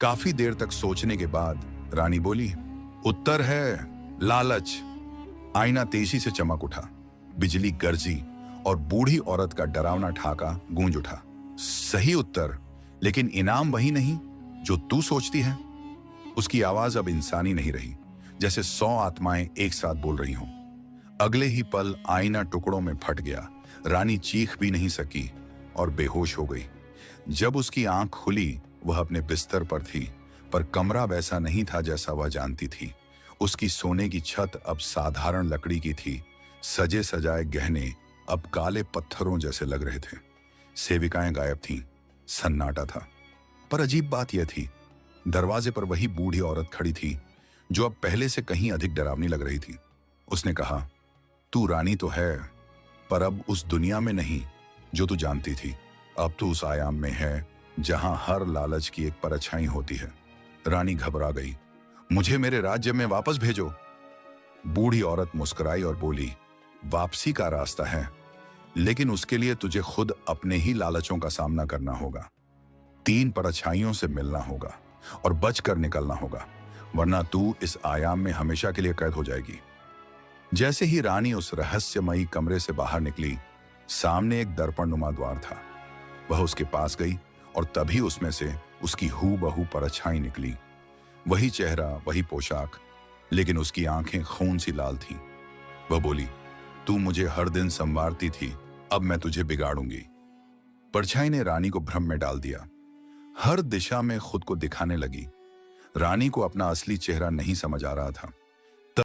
काफी देर तक सोचने के बाद रानी बोली, उत्तर है लालच। आईना तेजी से चमक उठा, बिजली गरजी और बूढ़ी औरत का डरावना ठाका गूंज उठा। सही उत्तर, लेकिन इनाम वही नहीं जो तू सोचती है। उसकी आवाज अब इंसानी नहीं रही, जैसे 100 आत्माएं एक साथ बोल रही हों। अगले ही पल आईना टुकड़ों में फट गया। रानी चीख भी नहीं सकी और बेहोश हो गई। जब उसकी आंख खुली, वह अपने बिस्तर पर थी, पर कमरा वैसा नहीं था जैसा वह जानती थी। उसकी सोने की छत अब साधारण लकड़ी की थी। सजे सजाए गहने अब काले पत्थरों जैसे लग रहे थे। सेविकाएं गायब थीं, सन्नाटा था। पर अजीब बात यह थी, दरवाजे पर वही बूढ़ी औरत खड़ी थी, जो अब पहले से कहीं अधिक डरावनी लग रही थी। उसने कहा, तू रानी तो है, पर अब उस दुनिया में नहीं जो तू जानती थी। अब तू उस आयाम में है जहां हर लालच की एक परछाई होती है। रानी घबरा गई। मुझे मेरे राज्य में वापस भेजो। बूढ़ी औरत मुस्कुराई और बोली, वापसी का रास्ता है, लेकिन उसके लिए तुझे खुद अपने ही लालचों का सामना करना होगा। 3 परछाइयों से मिलना होगा और बचकर निकलना होगा, वरना तू इस आयाम में हमेशा के लिए कैद हो जाएगी। जैसे ही रानी उस रहस्यमयी कमरे से बाहर निकली, सामने एक दर्पणनुमा द्वार था। वह उसके पास गई और तभी उसमें से उसकी हूबहू परछाई निकली। वही चेहरा, वही पोशाक, लेकिन उसकी आंखें खून सी लाल थीं। वह बोली, तू मुझे हर दिन संवारती थी, अब मैं तुझे बिगाड़ूंगी। परछाई ने रानी को भ्रम में डाल दिया। हर दिशा में खुद को दिखाने लगी। रानी को अपना असली चेहरा नहीं समझ आ रहा था।